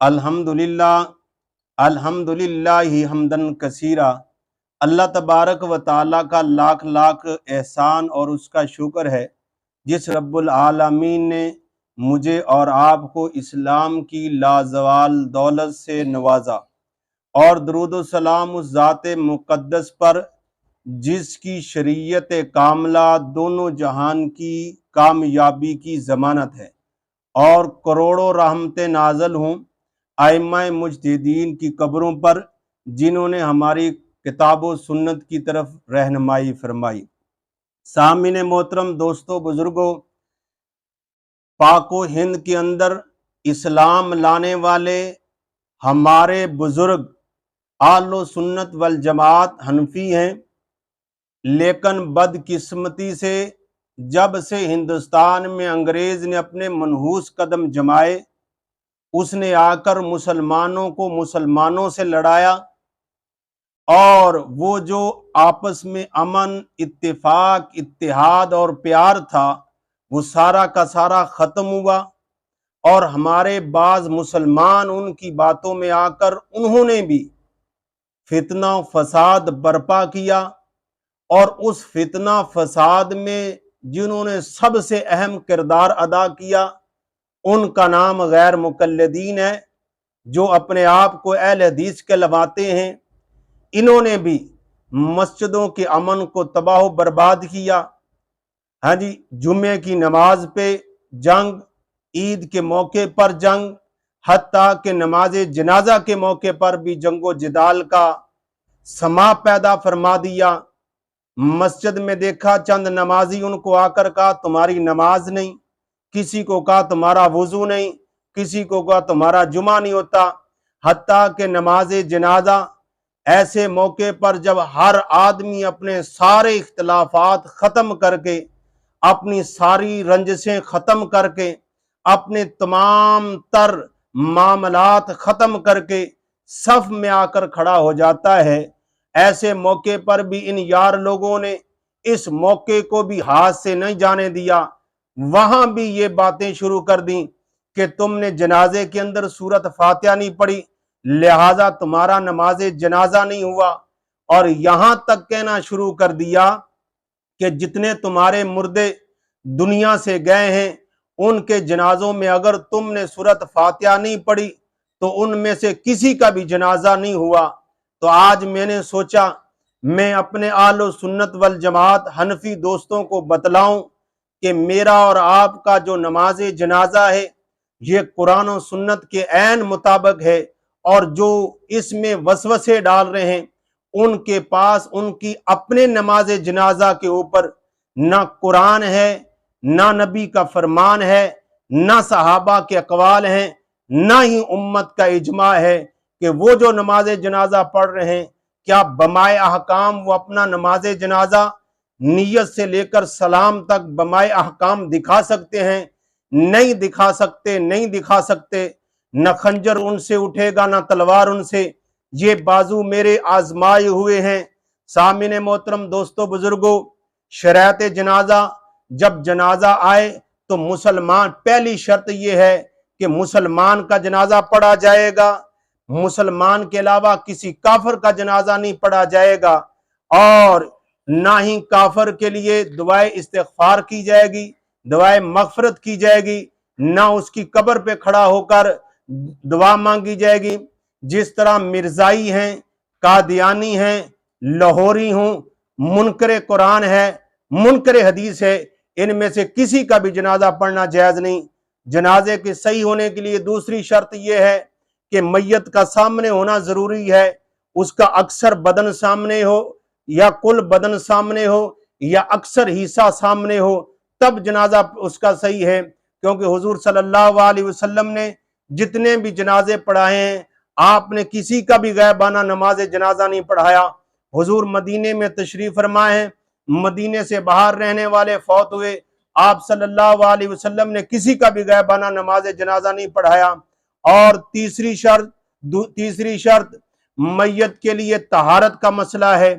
अल्हम्दुलिल्लाह हम्दन कसीरा। अल्लाह तबारक व ताला का लाख लाख एहसान और उसका शुक्र है जिस रब्बुल आलमीन ने मुझे और आपको इस्लाम की लाजवाल दौलत से नवाजा। और दरूद सलाम उस ज़ात मुक़द्दस पर जिसकी शरीयत कामला दोनों जहान की कामयाबी की ज़मानत है, और करोड़ों रहमतें नाज़िल हों आइम्मा मुजतहिदीन की कब्रों पर जिन्होंने हमारी किताब व सुन्नत की तरफ रहनुमाई फरमाई। सामिन मोहतरम, दोस्तों, बुजुर्गों, पाको हिंद के अंदर इस्लाम लाने वाले हमारे बुजुर्ग आलो सुन्नत वल जमात हनफी हैं, लेकिन बदकिस्मती से जब से हिंदुस्तान में अंग्रेज ने अपने मनहूस कदम जमाए, उसने आकर मुसलमानों को मुसलमानों से लड़ाया, और वो जो आपस में अमन, इत्तेफाक, इत्तेहाद और प्यार था वो सारा का सारा ख़त्म हुआ। और हमारे बाज मुसलमान उनकी बातों में आकर उन्होंने भी फितना फसाद बर्पा किया, और उस फितना फसाद में जिन्होंने सबसे अहम किरदार अदा किया उनका नाम गैर मुकल्लिदीन है, जो अपने आप को अहले हदीस कहलवाते हैं। इन्होंने भी मस्जिदों के अमन को तबाह बर्बाद किया। हाँ जी, जुम्मे की नमाज पे जंग, ईद के मौके पर जंग, हत्ता के नमाज जनाजा के मौके पर भी जंगो जिदाल का समा पैदा फरमा दिया। मस्जिद में देखा चंद नमाजी, उनको आकर कहा तुम्हारी नमाज नहीं, किसी को कहा तुम्हारा वुजू नहीं, किसी को कहा तुम्हारा जुमा नहीं होता। हत्ता के नमाज जनाजा ऐसे मौके पर जब हर आदमी अपने सारे इख्तिलाफात खत्म करके, अपनी सारी रंजिशें खत्म करके, अपने तमाम तर मामलात खत्म करके सफ में आकर खड़ा हो जाता है, ऐसे मौके पर भी इन यार लोगों ने इस मौके को भी हाथ से नहीं जाने दिया। वहां भी ये बातें शुरू कर दी कि तुमने जनाजे के अंदर सूरत फातिहा नहीं पढ़ी, लिहाजा तुम्हारा नमाज जनाजा नहीं हुआ। और यहां तक कहना शुरू कर दिया कि जितने तुम्हारे मुर्दे दुनिया से गए हैं उनके जनाजों में अगर तुमने सूरत फातिहा नहीं पढ़ी तो उनमें से किसी का भी जनाजा नहीं हुआ। तो आज मैंने सोचा मैं अपने आलो सुन्नत वल जमात हनफी दोस्तों को बतलाऊं कि मेरा और आपका जो नमाज जनाजा है ये कुरान और सुन्नत के ऐन मुताबिक है, और जो इसमें वसवसे डाल रहे हैं उनके पास उनकी अपने नमाज जनाजा के ऊपर ना कुरान है, ना नबी का फरमान है, ना सहाबा के अकवाल हैं, ना ही उम्मत का इजमा है कि वो जो नमाज जनाजा पढ़ रहे हैं क्या बमाए अहकाम वो अपना नमाज जनाजा नियत से लेकर सलाम तक बमाए अहकाम दिखा सकते हैं? नहीं दिखा सकते, नहीं दिखा सकते। न खंजर उनसे उठेगा ना तलवार उनसे, ये बाजू मेरे आजमाए हुए हैं। सामिने मोहतरम, दोस्तों, बुजुर्गों, शरीयत जनाजा जब जनाजा आए तो मुसलमान, पहली शर्त यह है कि मुसलमान का जनाजा पढ़ा जाएगा, मुसलमान के अलावा किसी काफिर का जनाजा नहीं पढ़ा जाएगा, और ना ही काफिर के लिए दुआए इस्तिगफार की जाएगी, दुआए मगफरत की जाएगी, ना उसकी कब्र पे खड़ा होकर दुआ मांगी जाएगी। जिस तरह मिर्जाई हैं, कादियानी हैं, लाहौरी हूं, मुनकरे कुरान है, मुनकरे हदीस है, इनमें से किसी का भी जनाजा पढ़ना जायज नहीं। जनाजे के सही होने के लिए दूसरी शर्त यह है कि मैयत का सामने होना जरूरी है, उसका अक्सर बदन सामने हो या कुल बदन सामने हो या अक्सर हिस्सा सामने हो, तब जनाजा उसका सही है। क्योंकि हुजूर सल्लल्लाहु अलैहि वसल्लम ने जितने भी जनाजे पढ़ाए हैं आपने किसी का भी गैबाना नमाज जनाजा नहीं पढ़ाया। हुजूर मदीने में तशरीफ फरमाए हैं, मदीने से बाहर रहने वाले फौत हुए, आप सल्लल्लाहु अलैहि वसल्लम ने किसी का भी गैबाना नमाज जनाजा नहीं पढ़ाया। और तीसरी शर्त मैयत के लिए तहारत का मसला है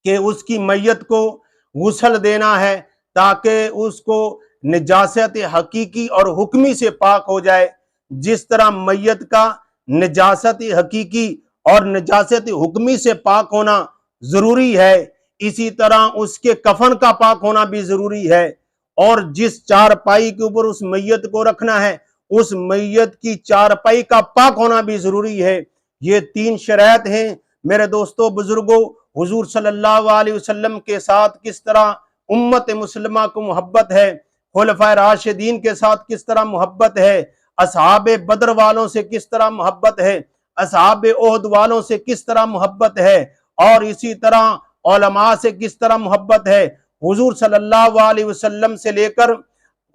कि उसकी मैयत को गुस्ल देना है ताकि उसको निजासत हकीकी और हुक्मी से पाक हो जाए। जिस तरह मैयत का नजासत हकीकी और नजासत हुक्मी से पाक होना जरूरी है, इसी तरह उसके कफन का पाक होना भी जरूरी है। और जिस चारपाई के ऊपर उस मैयत को रखना है, उस मैयत की चारपाई का पाक होना भी जरूरी है। ये 3 शर्त हैं मेरे दोस्तों बुजुर्गों। हुजूर सल्लल्लाहु अलैहि वसल्लम के साथ किस तरह उम्मत मुस्लिमा को मोहब्बत है, खुलफाए राशिदीन के साथ किस तरह मोहब्बत है, असहाबे बदर वालों से किस तरह मोहब्बत है, असहाबे ओहद वालों से किस तरह मोहब्बत है, और इसी तरह उलमा से किस तरह मोहब्बत है। हुजूर सल्लल्लाहु अलैहि वसल्लम से लेकर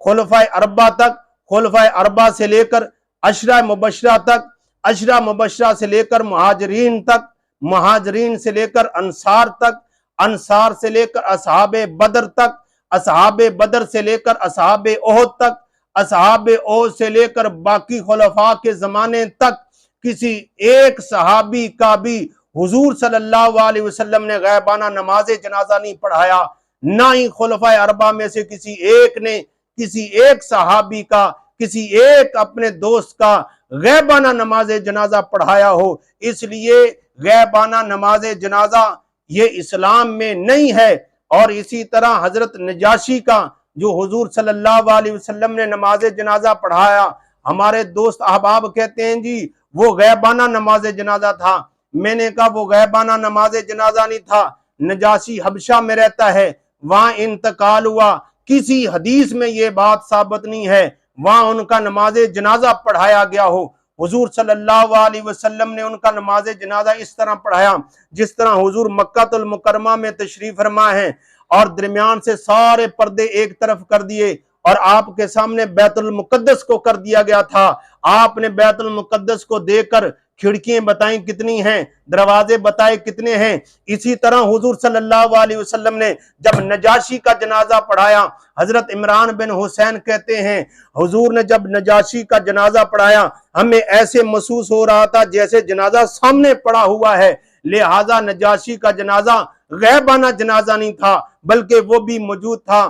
खुलफाए अरबा तक, खुलफाए अरबा से लेकर अशरा मुबशरा तक, अशरा मुबशरा से लेकर मुहाजिरीन तक, मुहाजिरीन से लेकर अंसार तक, अंसार से लेकर असहाबे बदर तक, असहाबे बदर से लेकर असहाबे ओहद तक, असहाबे ओहद से लेकर बाकी खुलफा के जमाने तक किसी एक सहाबी का भी हुजूर सल्लल्लाहु अलैहि वसल्लम ने गैबाना नमाज जनाजा नहीं पढ़ाया। ना ही खुलफाए अरबा में से किसी एक ने किसी एक सहाबी का, किसी एक अपने दोस्त का गैबाना नमाज जनाजा पढ़ाया हो। इसलिए गैबाना नमाज जनाजा ये इस्लाम में नहीं है। और इसी तरह हजरत नजाशी का जो हुजूर सल्लल्लाहु अलैहि वसल्लम ने नमाज जनाजा पढ़ाया, हमारे दोस्त अहबाब कहते हैं जी वो गैबाना नमाज जनाजा था। मैंने कहा वो गैबाना नमाज जनाजा नहीं था। नजाशी हबशा में रहता है, वहां इंतकाल हुआ, किसी हदीस में ये बात साबित नहीं है वहां उनका नमाज जनाजा पढ़ाया गया हो। हुजूर सल्लल्लाहु अलैहि वसल्लम ने उनका नमाज जनाजा इस तरह पढ़ाया जिस तरह हुजूर मक्कातुल मुकर्रमा में तशरीफ फरमा है और दरमियान से सारे पर्दे एक तरफ कर दिए और आपके सामने बैतुल मुकद्दस को कर दिया गया था। आपने बैतुल मुकद्दस को देखकर खिड़कियां बताई कितनी हैं, दरवाजे बताए कितने हैं। इसी तरह हुजूर सल्लल्लाहु अलैहि वसल्लम ने जब नजाशी का जनाजा पढ़ाया, हजरत इमरान बिन हुसैन कहते हैं हुजूर ने जब नजाशी का जनाजा पढ़ाया हमें ऐसे महसूस हो रहा था जैसे जनाजा सामने पड़ा हुआ है। लिहाजा नजाशी का जनाजा गैबाना जनाजा नहीं था बल्कि वो भी मौजूद था।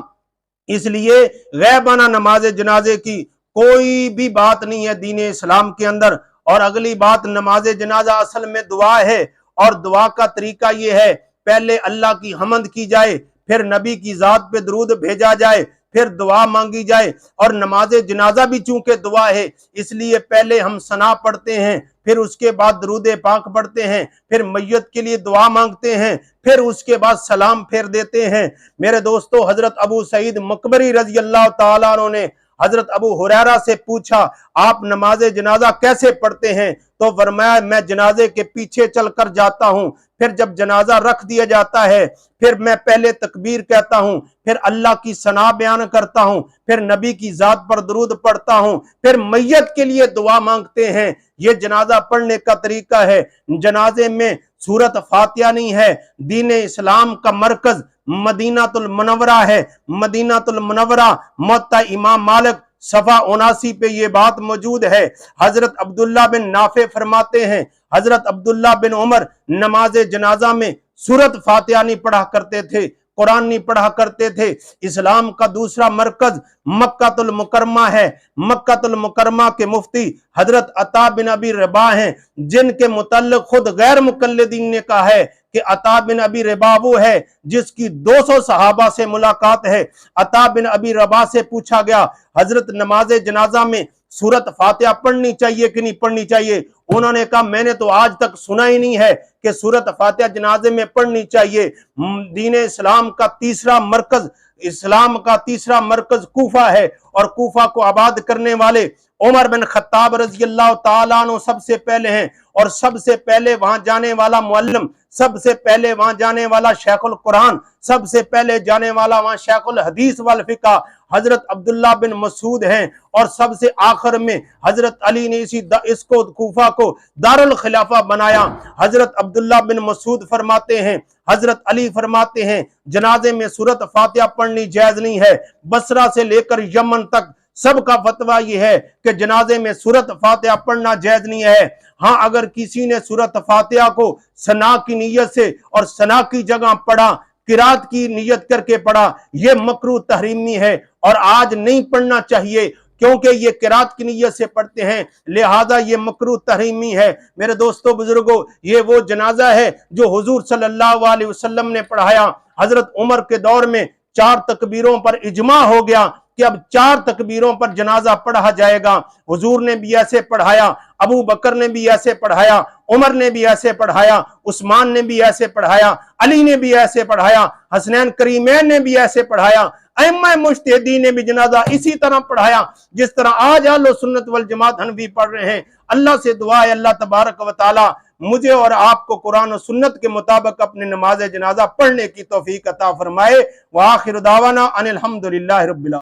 इसलिए गैबाना नमाज जनाजे की कोई भी बात नहीं है दीन इस्लाम के अंदर। और अगली बात, नमाज जनाजा असल में दुआ है और दुआ का तरीका ये है पहले अल्लाह की हमद की जाए, फिर नबी की जात पे दरूद भेजा जाए, फिर दुआ मांगी जाए। और नमाज जनाजा भी चूंकि दुआ है इसलिए पहले हम सना पढ़ते हैं, फिर उसके बाद दरूद पाक पढ़ते हैं, फिर मैयत के लिए दुआ मांगते हैं, फिर उसके बाद सलाम फेर देते हैं। मेरे दोस्तों हजरत अबू सईद मकबरी रजी अल्लाह तआला अन्हु ने हजरत अबू हुरैरा से पूछा आप नमाज जनाजा कैसे पढ़ते हैं, तो फरमाया मैं जनाजे के पीछे चलकर जाता हूं, फिर जब जनाजा रख दिया जाता है फिर मैं पहले तकबीर कहता हूं, फिर अल्लाह की सना बयान करता हूं, फिर नबी की जात पर दरूद पढ़ता हूं, फिर मैयत के लिए दुआ मांगते हैं। ये जनाजा पढ़ने का तरीका है। जनाजे में सूरत फातिहा नहीं है। दीन इस्लाम का मरकज मदीनातुल मुनव्वरा है। मदीनातुल मुनव्वरा मुअत्ता इमाम मालिक सफा 79 पे ये बात मौजूद है। हजरत अब्दुल्ला बिन नाफे फरमाते हैं हजरत अब्दुल्ला बिन उमर नमाज जनाजा में सूरत फातिहा नहीं पढ़ा करते थे, कुरान नहीं पढ़ा करते थे। इस्लाम का दूसरा मरकज मक्कातुल मुकर्रमा है। मक्कातुल मुकर्रमा के मुफ्ती हजरत अता बिन अबी रबाह हैं जिनके मुतल्लिक खुद गैर मुकल्लिदीन ने कहा है कि अता बिन अबी रबाह वो है जिसकी 200 सहाबा से मुलाकात है। अता बिन अबी रबाह से पूछा गया हजरत नमाज जनाजा में सूरत फातिहा पढ़नी चाहिए कि नहीं पढ़नी चाहिए। उन्होंने कहा मैंने तो आज तक सुना ही नहीं है कि सूरत फातिहा जनाजे में पढ़नी चाहिए। दीन इस्लाम का तीसरा मरकज, इस्लाम का तीसरा मरकज कूफा है और कूफा को आबाद करने वाले उमर बिन खत्ताब रज़ी अल्लाह तआला अन्हु सबसे पहले हैं। और सबसे पहले वहां जाने वाला मुअल्लिम, सबसे पहले वहां जाने वाला शेखुल कुरान, सबसे पहले जाने वाला वहां शेखुल हदीस वल फिका हजरत अब्दुल्ला बिन मसूद हैं। और सबसे आखिर में हजरत अली ने इसको कूफा को दारुल खिलाफा बनाया। हजरत अब्दुल्ला बिन मसूद फरमाते हैं, हजरत अली फरमाते हैं जनाजे में सूरत फातिहा पढ़नी जायज नहीं है। बसरा से लेकर यमन तक सबका फतवा यह है कि जनाजे में सूरत फातिहा पढ़ना जायज नहीं है। हाँ, अगर किसी ने सूरत फातिहा को सना की नीयत से और सना की जगह पढ़ा, किरात की नियत करके पढ़ा, यह मकरूह तहरीमी है और आज नहीं पढ़ना चाहिए। क्योंकि ये किरात की नीयत से पढ़ते हैं, लिहाजा ये मकरूह तहरीमी है। मेरे दोस्तों बुजुर्गों, ये वो जनाजा है जो हुजूर सल्लल्लाहु अलैहि वसल्लम ने पढ़ाया। हजरत उमर के दौर में 4 तकबीरों पर इजमा हो गया कि अब 4 तकबीरों पर जनाजा पढ़ा जाएगा। हुजूर ने भी ऐसे पढ़ाया, अबू बकर ने भी ऐसे पढ़ाया, उमर ने भी ऐसे पढ़ाया, उस्मान ने भी ऐसे पढ़ाया, अली ने भी ऐसे पढ़ाया, हसनैन करीमैन ने भी ऐसे पढ़ाया, अइम्मा मुज्तहिदीन ने भी जनाजा इसी तरह पढ़ाया जिस तरह आज अहले सुन्नत वल जमात हनफी पढ़ रहे हैं। अल्लाह से दुआ है अल्लाह तबारक व तआला मुझे और आपको कुरान और सुन्नत के मुताबिक अपने नमाज जनाजा पढ़ने की तौफीक अता फरमाए। व आखिर दावाना अनिल हम्दुलिल्लाहि रब्बिल